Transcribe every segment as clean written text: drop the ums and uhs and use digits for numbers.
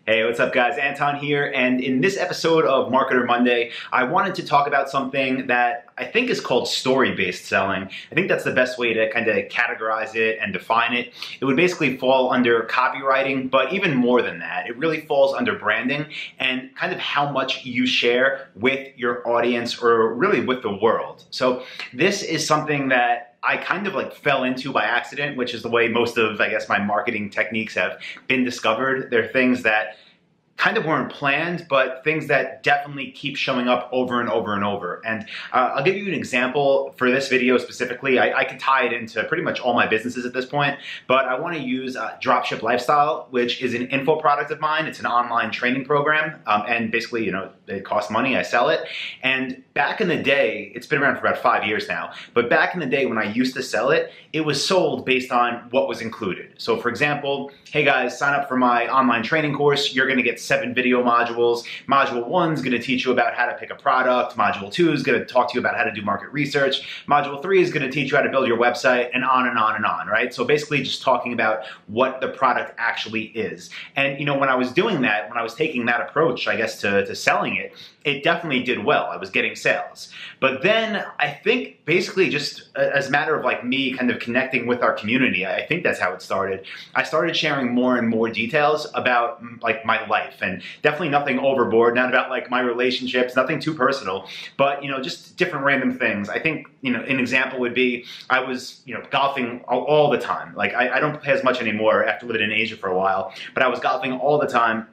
Hey, what's up guys? Anton here, and in this episode of Marketer Monday, I wanted to talk about something that I think is called story-based selling. I think that's the best way to kind of categorize it and define it. It would basically fall under copywriting, but even more than that, it really falls under branding and kind of how much you share with your audience or really with the world. So this is something that I kind of like fell into by accident, which is the way most of, I guess, my marketing techniques have been discovered. They're things that kind of weren't planned, but things that definitely keep showing up over and over and over. And I'll give you an example for this video specifically. I can tie it into pretty much all my businesses at this point, but I want to use Dropship Lifestyle, which is an info product of mine. It's an online training program, and basically, you know, it costs money, I sell it. And back in the day, it's been around for about 5 years now, but back in the day when I used to sell it, it was sold based on what was included. So for example, hey guys, sign up for my online training course. You're gonna get 7 video modules. Module 1 is gonna teach you about how to pick a product. Module 2 is gonna talk to you about how to do market research. Module 3 is gonna teach you how to build your website, and on and on and on, right? So basically just talking about what the product actually is. And you know, when I was doing that, when I was taking that approach, I guess, to selling it, it definitely did well. I was getting sales. But then I think basically just as a matter of like me kind of connecting with our community, I think that's how it started. I started sharing more and more details about like my life, and definitely nothing overboard, not about like my relationships, nothing too personal, but you know, just different random things. I think, you know, an example would be I was, you know, golfing all the time. Like I don't play as much anymore after living in Asia for a while, but I was golfing all the time.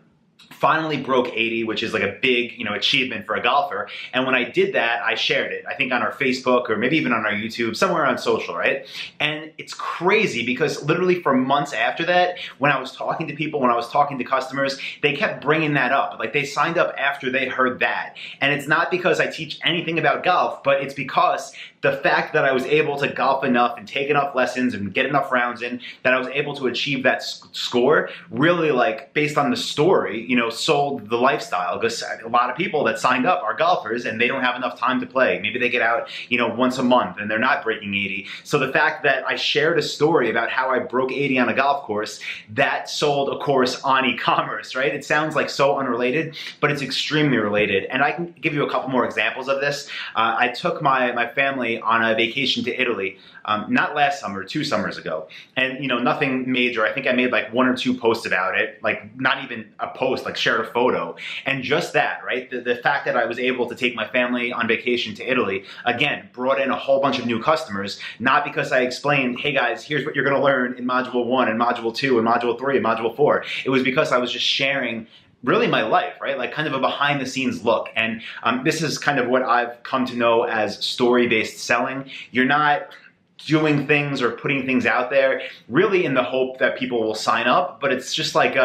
Finally broke 80, which is like a big, you know, achievement for a golfer. And when I did that, I shared it, I think on our Facebook or maybe even on our YouTube, somewhere on social, right? And it's crazy because literally for months after that, when I was talking to people, when I was talking to customers, they kept bringing that up. Like they signed up after they heard that. And it's not because I teach anything about golf, but it's because the fact that I was able to golf enough and take enough lessons and get enough rounds in, that I was able to achieve that score, really, like based on the story, you know, sold the lifestyle. Because a lot of people that signed up are golfers and they don't have enough time to play. Maybe they get out, you know, once a month and they're not breaking 80. So the fact that I shared a story about how I broke 80 on a golf course, that sold a course on e-commerce, right? It sounds like so unrelated, but it's extremely related. And I can give you a couple more examples of this. I took my family on a vacation to Italy, not last summer, 2 summers ago. And you know, nothing major. I think I made like 1 or 2 posts about it, like not even a post, like shared a photo. And just that, right? The fact that I was able to take my family on vacation to Italy, again, brought in a whole bunch of new customers, not because I explained, hey guys, here's what you're gonna learn in module 1 and module 2 and module 3 and module 4. It was because I was just sharing really my life, right? Like kind of a behind the scenes look. And this is kind of what I've come to know as story-based selling. You're not doing things or putting things out there really in the hope that people will sign up, but it's just like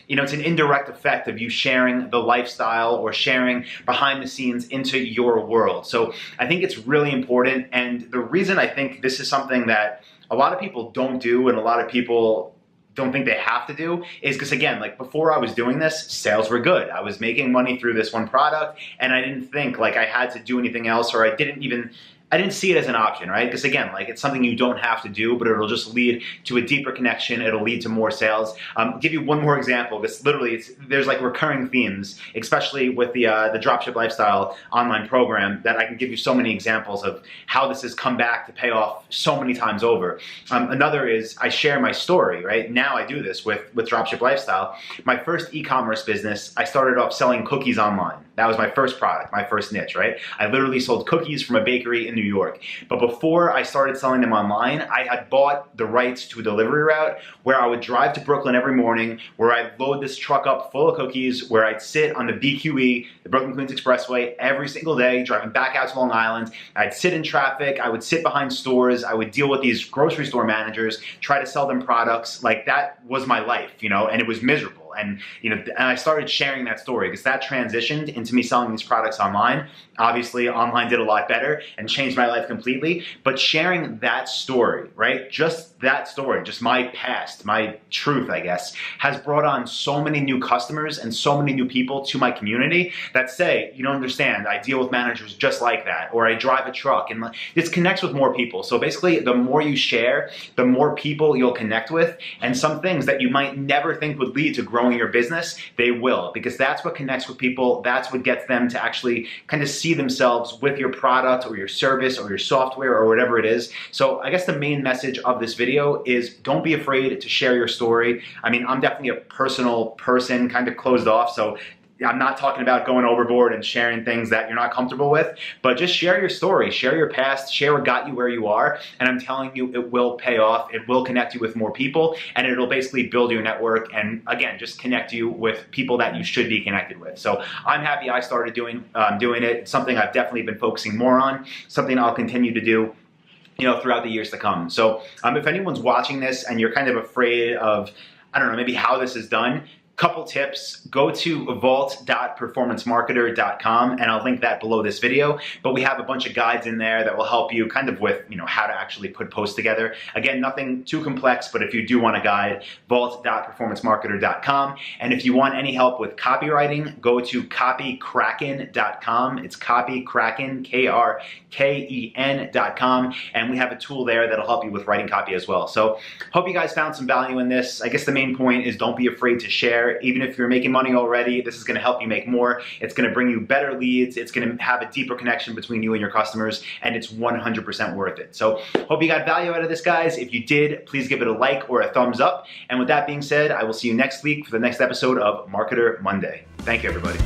you know, it's an indirect effect of you sharing the lifestyle or sharing behind the scenes into your world. So I think it's really important. And the reason I think this is something that a lot of people don't do and a lot of people don't think they have to do is because, again, like before I was doing this, sales were good. I was making money through this one product and I didn't think like I had to do anything else, or I didn't see it as an option, right? Because again, like it's something you don't have to do, but it'll just lead to a deeper connection. It'll lead to more sales. I'll give you one more example, because literally there's like recurring themes, especially with the Dropship Lifestyle online program, that I can give you so many examples of how this has come back to pay off so many times over. Another is I share my story, right? Now I do this with Dropship Lifestyle. My first e-commerce business, I started off selling cookies online. That was my first product, my first niche, right? I literally sold cookies from a bakery in New York. But before I started selling them online, I had bought the rights to a delivery route where I would drive to Brooklyn every morning, where I'd load this truck up full of cookies, where I'd sit on the BQE, the Brooklyn Queens Expressway, every single day, driving back out to Long Island. I'd sit in traffic, I would sit behind stores, I would deal with these grocery store managers, try to sell them products. Like that was my life, you know, and it was miserable. And you know, and I started sharing that story because that transitioned into me selling these products online. Obviously, online did a lot better and changed my life completely. But sharing that story, right? Just that story, just my past, my truth, I guess, has brought on so many new customers and so many new people to my community that say, you don't understand, I deal with managers just like that, or I drive a truck, and this connects with more people. So basically, the more you share, the more people you'll connect with, and some things that you might never think would lead to growing your business, they will, because that's what connects with people. That's what gets them to actually kind of see themselves with your product or your service or your software or whatever it is. So I guess the main message of this video is don't be afraid to share your story. I mean, I'm definitely a personal person, kind of closed off, so I'm not talking about going overboard and sharing things that you're not comfortable with, but just share your story, share your past, share what got you where you are, and I'm telling you, it will pay off. It will connect you with more people, and it'll basically build your network, and again, just connect you with people that you should be connected with. So I'm happy I started doing it. It's something I've definitely been focusing more on, something I'll continue to do, you know, throughout the years to come. So if anyone's watching this and you're kind of afraid of, I don't know, maybe how this is done, couple tips: go to vault.performancemarketer.com, and I'll link that below this video. But we have a bunch of guides in there that will help you kind of with, you know, how to actually put posts together. Again, nothing too complex, but if you do want a guide, vault.performancemarketer.com. And if you want any help with copywriting, go to copykraken.com. It's copykraken, Kraken.com, and we have a tool there that'll help you with writing copy as well. So hope you guys found some value in this. I guess the main point is don't be afraid to share. Even if you're making money already, this is going to help you make more. It's going to bring you better leads. It's going to have a deeper connection between you and your customers, and it's 100% worth it. So hope you got value out of this, guys. If you did, please give it a like or a thumbs up. And with that being said, I will see you next week for the next episode of Marketer Monday. Thank you, everybody.